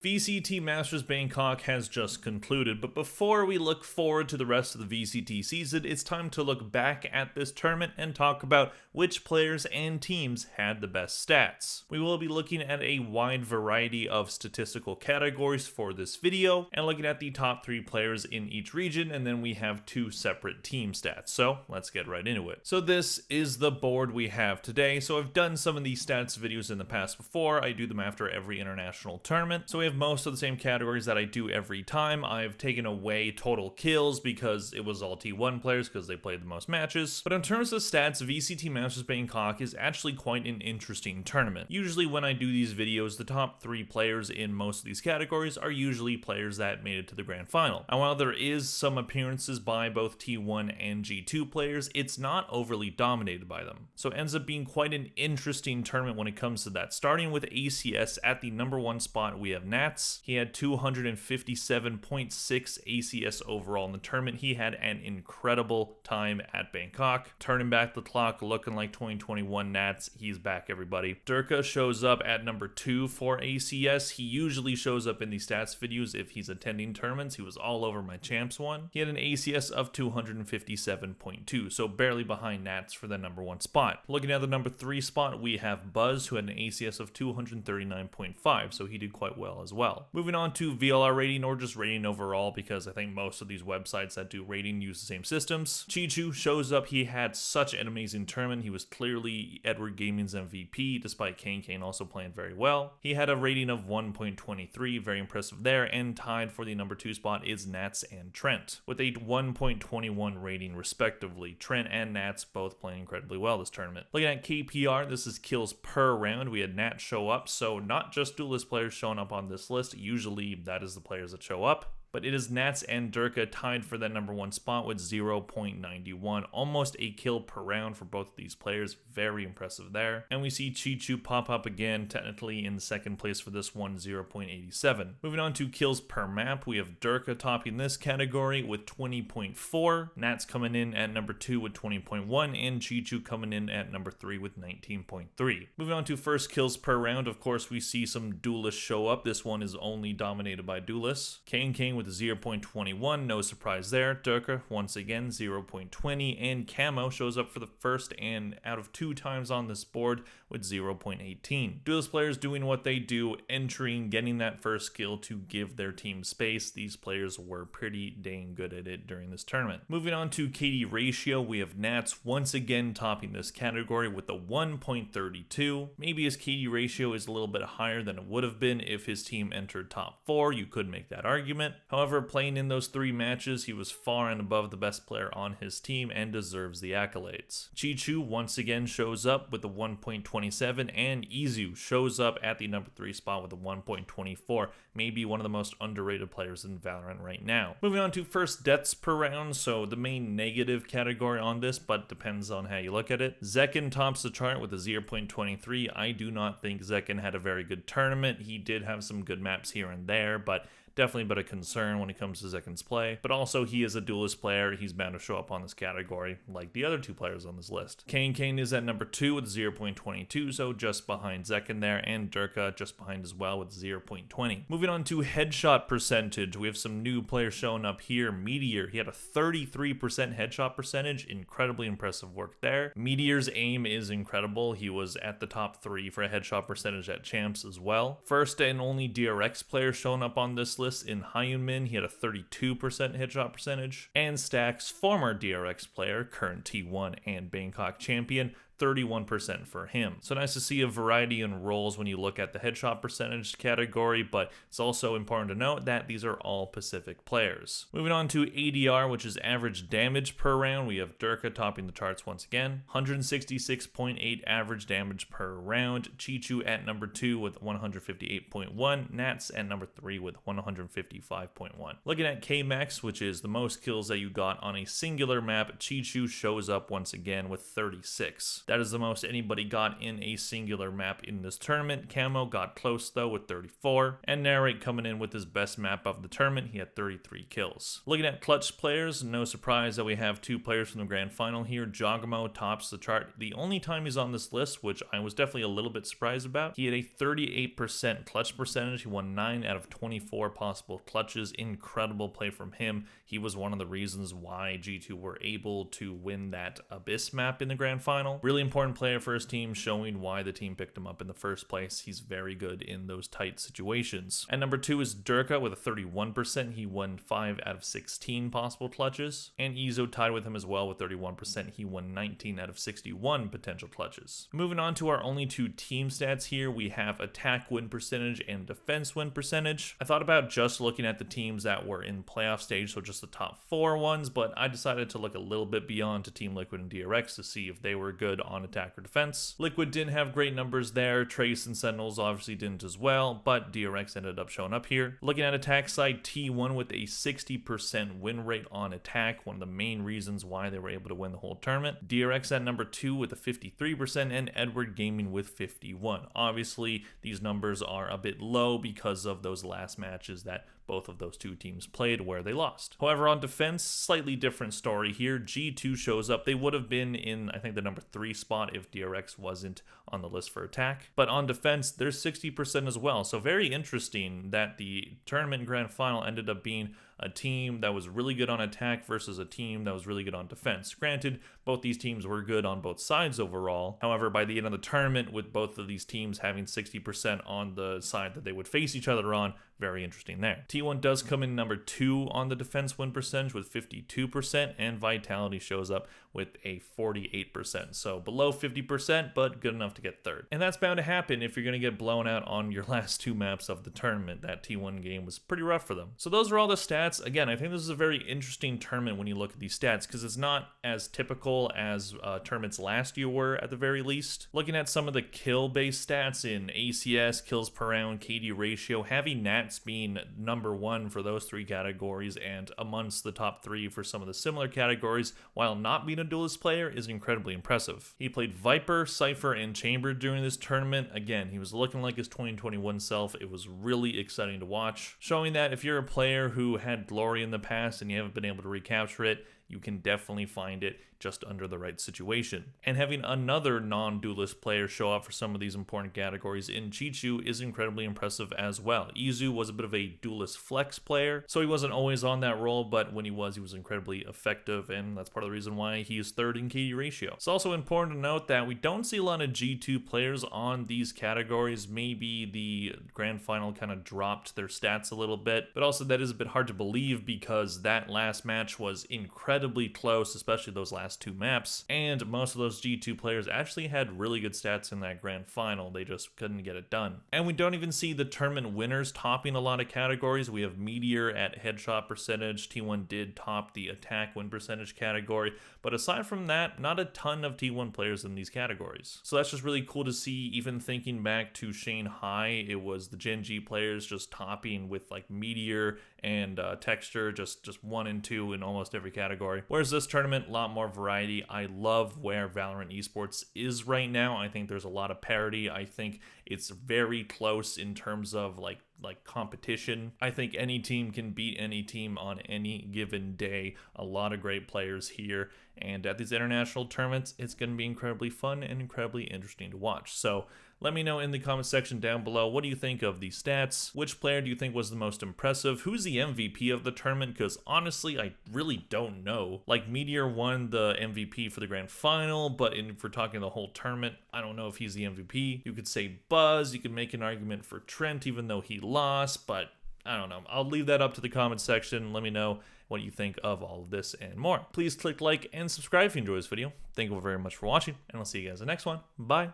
VCT Masters Bangkok has just concluded, but before we look forward to the rest of the VCT season, it's time to look back at this tournament and talk about which players and teams had the best stats. We will be looking at a wide variety of statistical categories for this video, and looking at the top 3 players in each region, and then we have 2 separate team stats. So let's get right into it. So this is the board we have today. So I've done some of these stats videos in the past before. I do them after every international tournament. So we have most of the same categories that I do every time. I've taken away total kills because it was all T1 players because they played the most matches. But in terms of stats, VCT Masters Bangkok is actually quite an interesting tournament. Usually when I do these videos, the top 3 players in most of these categories are usually players that made it to the grand final. And while there is some appearances by both T1 and G2 players, it's not overly dominated by them. So it ends up being quite an interesting tournament when it comes to that. Starting with ACS at the number 1 spot, we have Nats. He had 257.6 ACS overall in the tournament. He had an incredible time at Bangkok. Turning back the clock, looking like 2021 Nats. He's back, everybody. Durka shows up at number 2 for ACS. He usually shows up in the stats videos if he's attending tournaments. He was all over my champs one. He had an ACS of 257.2, so barely behind Nats for the number 1 spot. Looking at the number 3 spot, we have Buzz, who had an ACS of 239.5, so he did quite well as well. Moving on to VLR rating, or just rating overall, because I think most of these websites that do rating use the same systems. Chichu shows up. He had such an amazing tournament. He was clearly Edward Gaming's MVP, despite Kane also playing very well. He had a rating of 1.23, very impressive there, and tied for the number 2 spot is Nats and Trent, with a 1.21 rating respectively. Trent and Nats both playing incredibly well this tournament. Looking at KPR, this is kills per round. We had Nats show up, so not just duelist players showing up on this list. Usually that is the players that show up. But it is Nats and Durka tied for that number 1 spot with 0.91, almost a kill per round for both of these players. Very impressive there. And we see Chichu pop up again, technically in second place for this one, 0.87. Moving on to kills per map, we have Durka topping this category with 20.4, Nats coming in at number 2 with 20.1, and Chichu coming in at number 3 with 19.3. Moving on to first kills per round, of course we see some duelists show up. This one is only dominated by duelists. Kane with 0.21, no surprise there. Durka, once again, 0.20, and Camo shows up for the first and out of 2 times on this board with 0.18. Duelist players doing what they do, entering, getting that first kill to give their team space. These players were pretty dang good at it during this tournament. Moving on to KD ratio, we have Nats once again topping this category with a 1.32. Maybe his KD ratio is a little bit higher than it would have been if his team entered top 4. You could make that argument. However, playing in those 3 matches, he was far and above the best player on his team and deserves the accolades. Chichu once again shows up with a 1.27, and Izu shows up at the number 3 spot with a 1.24, maybe one of the most underrated players in Valorant right now. Moving on to first deaths per round, so the main negative category on this, but depends on how you look at it. Zekin tops the chart with a 0.23. I do not think Zekin had a very good tournament. He did have some good maps here and there, but definitely a bit of concern when it comes to Zekin's play. But also, he is a duelist player. He's bound to show up on this category, like the other 2 players on this list. Kane is at number 2 with 0.22, so just behind Zekin there, and Durka just behind as well with 0.20. Moving on to headshot percentage, we have some new players showing up here. Meteor, he had a 33% headshot percentage. Incredibly impressive work there. Meteor's aim is incredible. He was at the top 3 for a headshot percentage at champs as well. First and only DRX player showing up on this list in Hyunmin, he had a 32% headshot percentage. And Stack's former DRX player, current T1 and Bangkok champion, 31% for him. So nice to see a variety in roles when you look at the headshot percentage category, but it's also important to note that these are all Pacific players. Moving on to ADR, which is average damage per round, we have Durka topping the charts once again. 166.8 average damage per round. Chichu at number 2 with 158.1. Nats at number 3 with 155.1. Looking at K-Max, which is the most kills that you got on a singular map, Chichu shows up once again with 36. That is the most anybody got in a singular map in this tournament. Camo got close though with 34, and Narrate coming in with his best map of the tournament. He had 33 kills. Looking at clutch players, no surprise that we have 2 players from the grand final here. Jogamo tops the chart the only time he's on this list, which I was definitely a little bit surprised about. He had a 38% clutch percentage. He won 9 out of 24 possible clutches. Incredible play from him. He was one of the reasons why G2 were able to win that Abyss map in the grand final. Really important player for his team, showing why the team picked him up in the first place. He's very good in those tight situations. And number 2 is Durka with a 31%. He won 5 out of 16 possible clutches. And Izo tied with him as well with 31%. He won 19 out of 61 potential clutches. Moving on to our only 2 team stats here, we have attack win percentage and defense win percentage. I thought about just looking at the teams that were in playoff stage, so just the top 4 ones, but I decided to look a little bit beyond to Team Liquid and DRX to see if they were good on attack or defense. Liquid didn't have great numbers there. Trace and Sentinels obviously didn't as well, but DRX ended up showing up here. Looking at attack side, T1 with a 60% win rate on attack, one of the main reasons why they were able to win the whole tournament. DRX at number 2 with a 53%, and Edward Gaming with 51. Obviously, these numbers are a bit low because of those last matches that both of those 2 teams played where they lost. However, on defense, slightly different story here. G2 shows up. They would have been in, I think, the number 3 spot if DRX wasn't on the list for attack. But on defense, they're 60% as well. So very interesting that the tournament grand final ended up being a team that was really good on attack versus a team that was really good on defense. Granted, both these teams were good on both sides overall. However, by the end of the tournament, with both of these teams having 60% on the side that they would face each other on, very interesting there. T1 does come in number 2 on the defense win percentage with 52%, and Vitality shows up with a 48%. So below 50%, but good enough to get 3rd. And that's bound to happen if you're going to get blown out on your last 2 maps of the tournament. That T1 game was pretty rough for them. So those are all the stats. Again, I think this is a very interesting tournament when you look at these stats, because it's not as typical as tournaments last year were at the very least. Looking at some of the kill-based stats in ACS, kills per round, KD ratio, having Nats being number 1 for those 3 categories and amongst the top 3 for some of the similar categories, while not being a duelist player, is incredibly impressive. He played Viper, Cypher, and Chamber during this tournament. Again, he was looking like his 2021 self. It was really exciting to watch, showing that if you're a player who had glory in the past and you haven't been able to recapture it, you can definitely find it just under the right situation. And having another non-duelist player show up for some of these important categories in Chichu is incredibly impressive as well. Izu was a bit of a duelist flex player, so he wasn't always on that role, but when he was incredibly effective, and that's part of the reason why he is 3rd in KD ratio. It's also important to note that we don't see a lot of G2 players on these categories. Maybe the grand final kind of dropped their stats a little bit, but also that is a bit hard to believe because that last match was incredibly close, especially those last 2 maps, and most of those G2 players actually had really good stats in that grand final. They just couldn't get it done. And we don't even see the tournament winners topping a lot of categories. We have Meteor at headshot percentage. T1 did top the attack win percentage category, but aside from that, not a ton of T1 players in these categories. So that's just really cool to see. Even thinking back to Shanghai, it was the Gen G players just topping with like Meteor and Texture, just 1 and 2 in almost every category. Whereas this tournament, a lot more variety. I love where Valorant Esports is right now. I think there's a lot of parity. I think it's very close in terms of like competition. I think any team can beat any team on any given day. A lot of great players here, and at these international tournaments, it's going to be incredibly fun and incredibly interesting to watch. So let me know in the comment section down below, what do you think of these stats? Which player do you think was the most impressive? Who's the MVP of the tournament? Because honestly, I really don't know. Like, Meteor won the MVP for the grand final, but if we're talking the whole tournament, I don't know if he's the MVP. You could say Buzz, you could make an argument for Trent, even though he lost, but I don't know. I'll leave that up to the comment section. Let me know what you think of all of this and more. Please click like and subscribe if you enjoyed this video. Thank you very much for watching, and I'll see you guys in the next one. Bye.